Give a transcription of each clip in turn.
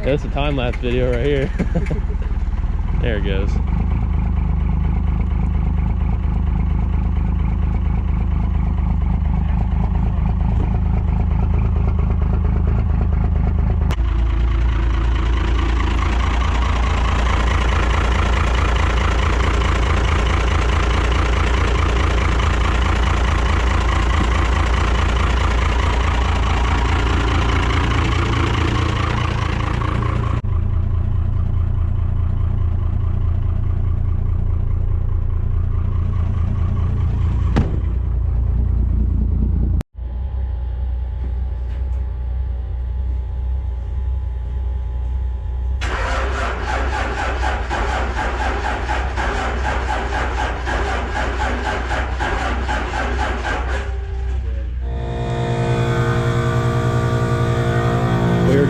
That's a time-lapse video right here. There it goes.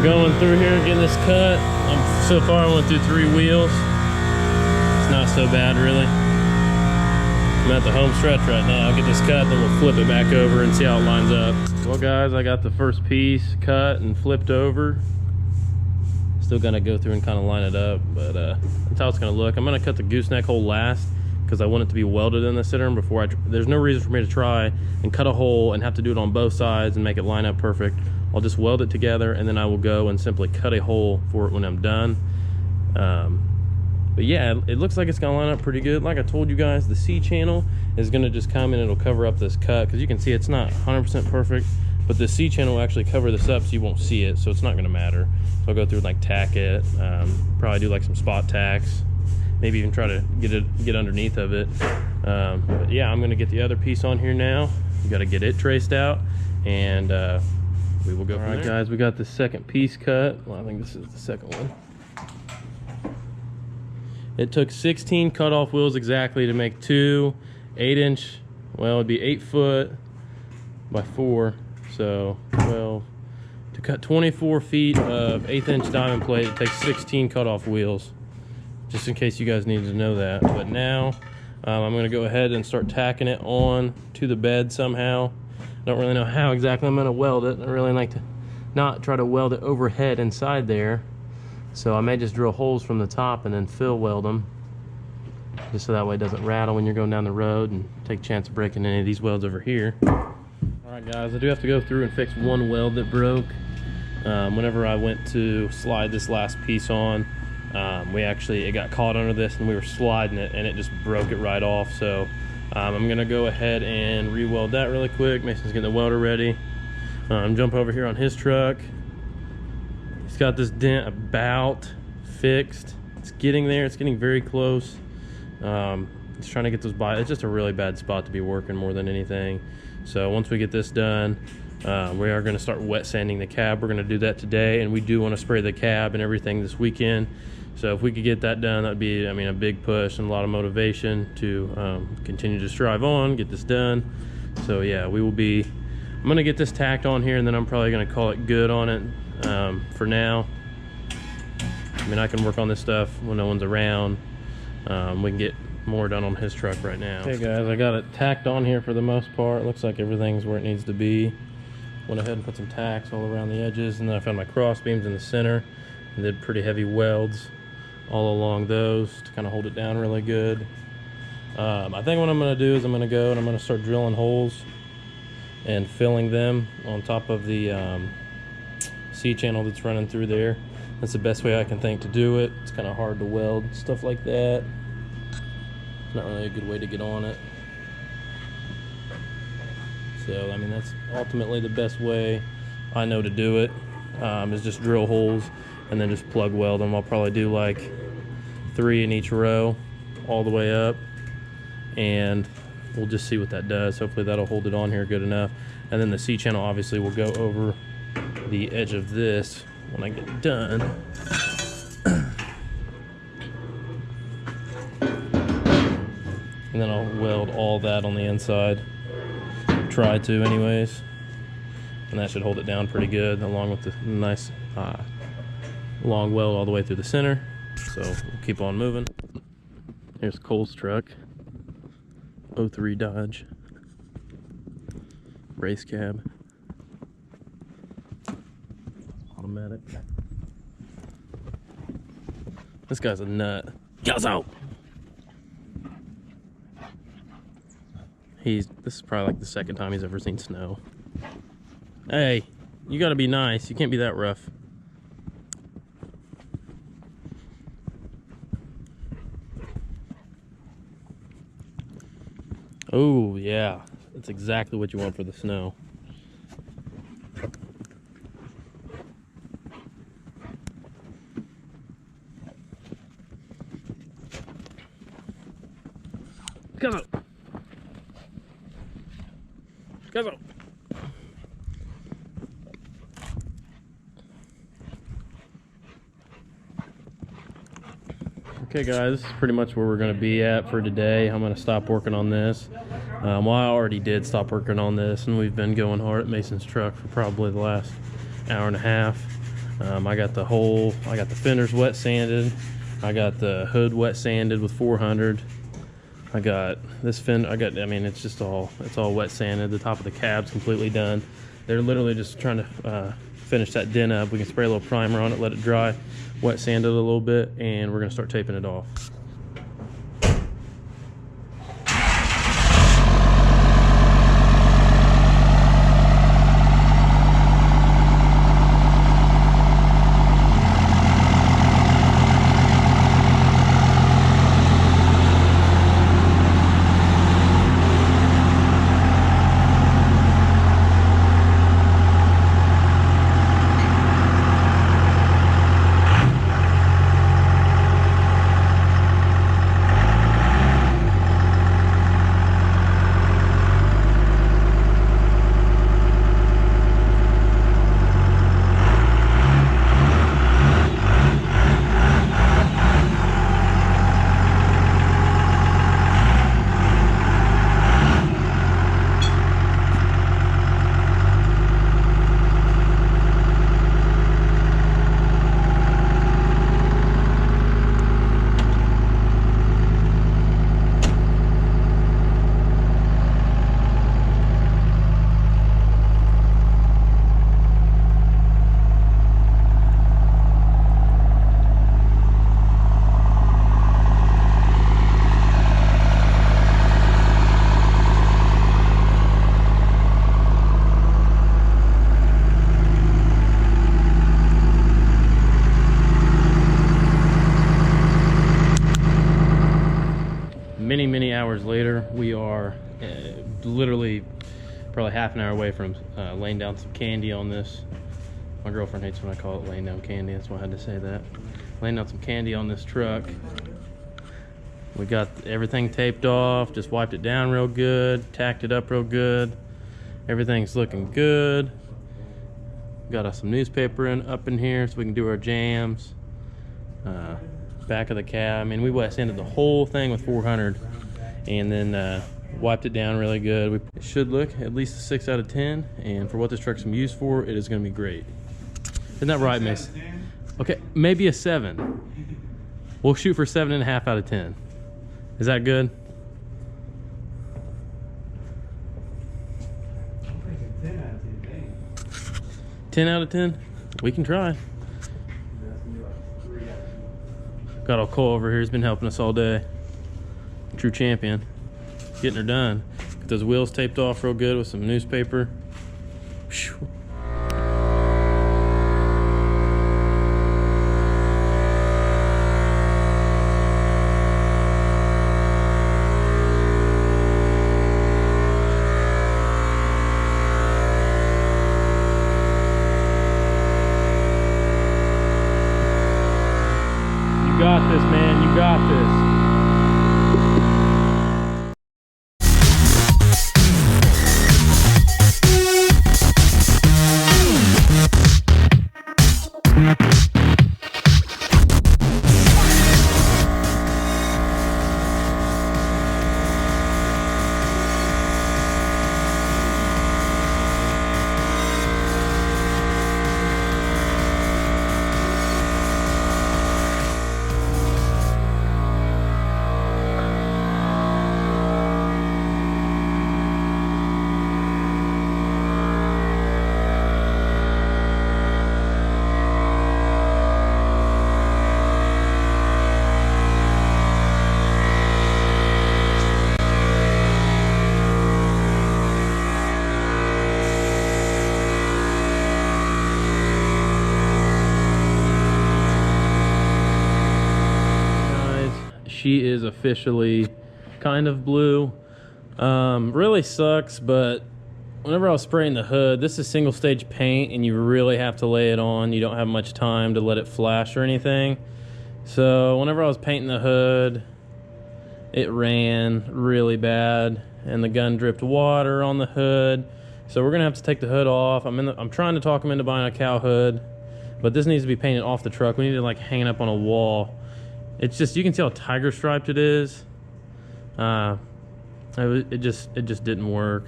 Going through here getting this cut. So far I went through 3 wheels. It's not so bad really. I'm at the home stretch right now. I'll get this cut, then we'll flip it back over and see how it lines up. Well guys, I got the first piece cut and flipped over. Still gonna go through and kind of line it up, but that's how it's gonna look. I'm gonna cut the gooseneck hole last because I want it to be welded in the center before there's no reason for me to try and cut a hole and have to do it on both sides and make it line up perfect. I'll just weld it together and then I will go and simply cut a hole for it when I'm done. But yeah, it looks like it's gonna line up pretty good. Like I told you guys, the C channel is gonna just come and it'll cover up this cut because you can see it's not 100% perfect, but the C channel will actually cover this up so you won't see it, so it's not gonna matter. So I'll go through and like tack it, probably do like some spot tacks, maybe even try to get underneath of it. But yeah, I'm gonna get the other piece on here now. You gotta get it traced out and we will go from there. All right guys, we got the second piece cut. Well, I think this is the second one. It took 16 cutoff wheels exactly to make 2 8-inch, well it'd be 8 foot by 4, so 12. To cut 24 feet of 1/8-inch diamond plate, it takes 16 cutoff wheels. Just in case you guys needed to know that. But now, I'm gonna go ahead and start tacking it on to the bed somehow. Don't really know how exactly I'm gonna weld it. I really like to not try to weld it overhead inside there. So I may just drill holes from the top and then fill weld them. Just so that way it doesn't rattle when you're going down the road and take a chance of breaking any of these welds over here. Alright guys, I do have to go through and fix one weld that broke. Whenever I went to slide this last piece on, it got caught under this and we were sliding it and it just broke it right off. So I'm gonna go ahead and re-weld that really quick. Mason's getting the welder ready. Jump over here on his truck. He's got this dent about fixed. It's getting there, it's getting very close. He's trying to get those by. It's just a really bad spot to be working more than anything. So once we get this done, we are gonna start wet sanding the cab. We're gonna do that today, and we do wanna spray the cab and everything this weekend. So if we could get that done, that'd be, I mean, a big push and a lot of motivation to continue to strive on, get this done. So yeah, I'm gonna get this tacked on here and then I'm probably gonna call it good on it for now. I mean, I can work on this stuff when no one's around. We can get more done on his truck right now. Okay guys, I got it tacked on here for the most part. It looks like everything's where it needs to be. Went ahead and put some tacks all around the edges, and then I found my cross beams in the center and did pretty heavy welds all along those to kind of hold it down really good. I think what I'm going to do is I'm going to go and I'm going to start drilling holes and filling them on top of the C channel that's running through there. That's the best way I can think to do it. It's kind of hard to weld stuff like that. It's not really a good way to get on it. So I mean, that's ultimately the best way I know to do it, is just drill holes and then just plug weld them. I'll probably do like 3 in each row all the way up, and we'll just see what that does. Hopefully that'll hold it on here good enough. And then the C channel obviously will go over the edge of this when I get done. And then I'll weld all that on the inside. Try to anyways. And that should hold it down pretty good, along with the nice long weld all the way through the center. So we'll keep on moving. Here's Cole's truck. 03 Dodge. Race cab. Automatic. This guy's a nut. Go! This is probably like the second time he's ever seen snow. Hey, you gotta be nice. You can't be that rough. Oh, yeah. That's exactly what you want for the snow. Go! Go! Okay guys, this is pretty much where we're going to be at for today. I'm going to stop working on this. Well, I already did stop working on this, and we've been going hard at Mason's truck for probably the last hour and a half. I got the fenders wet sanded. I got the hood wet sanded with 400. I got this fender, I mean, it's all wet sanded. The top of the cab's completely done. They're literally just trying to finish that dent up. We can spray a little primer on it, let it dry, wet sand it a little bit, and we're gonna start taping it off. Many hours later, we are literally probably half an hour away from laying down some candy on this. My girlfriend hates when I call it laying down candy, that's why I had to say that. Laying down some candy on this truck. We got everything taped off, just wiped it down real good, tacked it up real good. Everything's looking good. Got us some newspaper up in here so we can do our jams. Back of the cab, I mean, we wet sanded the whole thing with 400 and then wiped it down really good. It should look at least a 6 out of 10, and for what this truck's been used for, it is going to be great. Isn't that right, Miss? Okay, maybe a 7. We'll shoot for 7.5 out of 10. Is that good? I'm thinking 10 out of 10. 10 out of 10? We can try. Got old Cole over here, he's been helping us all day. True champion. Getting her done. Get those wheels taped off real good with some newspaper. Whew. You got this, man. You got this. she is officially kind of blue. Really sucks, but whenever I was spraying the hood, this is single stage paint and you really have to lay it on. You don't have much time to let it flash or anything. So whenever I was painting the hood, it ran really bad and the gun dripped water on the hood. So we're gonna have to take the hood off. I'm trying to talk him into buying a cow hood, but this needs to be painted off the truck. We need to like hang it up on a wall. It's just, you can see how tiger striped it is. It just didn't work.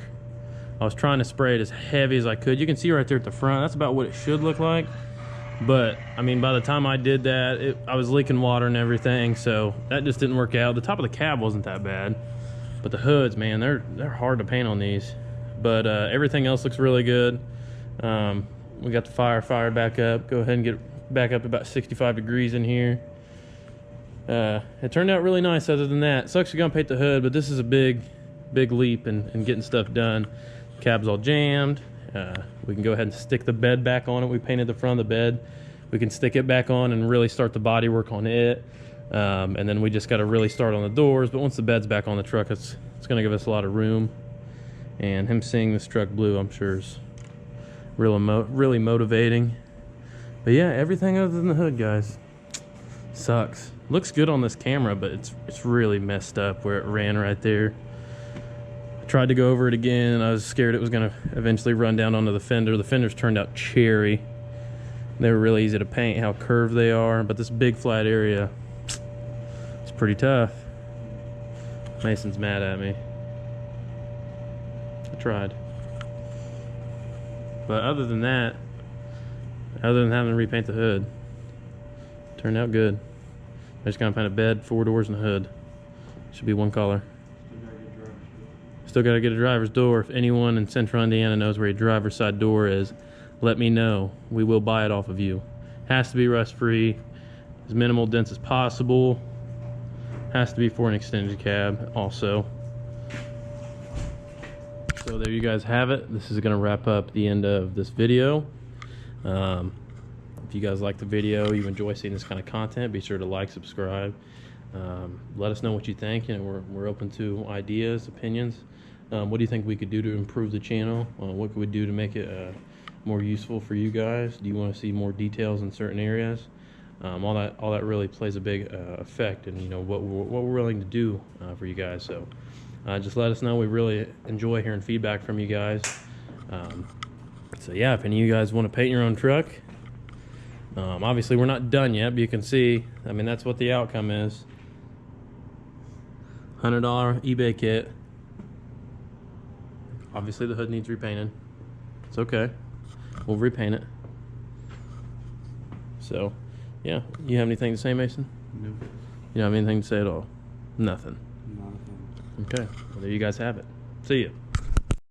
I was trying to spray it as heavy as I could. You can see right there at the front, that's about what it should look like. But I mean, by the time I did that, I was leaking water and everything, so that just didn't work out. The top of the cab wasn't that bad, but the hoods, man, they're hard to paint on these. But everything else looks really good. We got the fire back up. Go ahead and get back up to about 65 degrees in here. It turned out really nice other than that. Sucks you're gonna paint the hood, but this is a big leap in getting stuff done. Cab's all jammed. We can go ahead and stick the bed back on it. We painted the front of the bed. We can stick it back on and really start the body work on it. And then we just got to really start on the doors. But once the bed's back on the truck, it's going to give us a lot of room. And him seeing this truck blue, I'm sure, is really motivating. But yeah, everything other than the hood, guys, sucks. Looks good on this camera, but it's really messed up where it ran right there. I tried to go over it again. I was scared it was going to eventually run down onto the fender. The fenders turned out cherry. They were really easy to paint, how curved they are, but this big flat area, it's pretty tough. Mason's mad at me. I tried. But other than that, other than having to repaint the hood, turned out good. I just gotta paint a bed, 4 doors, and a hood. Should be one color. Still gotta get a driver's door. If anyone in Central Indiana knows where a driver's side door is, let me know. We will buy it off of you. Has to be rust free, as minimal dents as possible. Has to be for an extended cab also. So there you guys have it. This is gonna wrap up the end of this video. If you guys like the video, you enjoy seeing this kind of content, be sure to like, subscribe. Let us know what you think. You know, we're open to ideas, opinions. What do you think we could do to improve the channel? What could we do to make it more useful for you guys? Do you want to see more details in certain areas? All that really plays a big effect in, you know, what we're willing to do for you guys. So just let us know. We really enjoy hearing feedback from you guys. So yeah, if any of you guys want to paint your own truck, obviously we're not done yet, but you can see, I mean, that's what the outcome is. $100 eBay kit. Obviously the hood needs repainted. It's okay. We'll repaint it. So, yeah. You have anything to say, Mason? No. You don't have anything to say at all? Nothing. Nothing. Okay. Well, there you guys have it. See ya.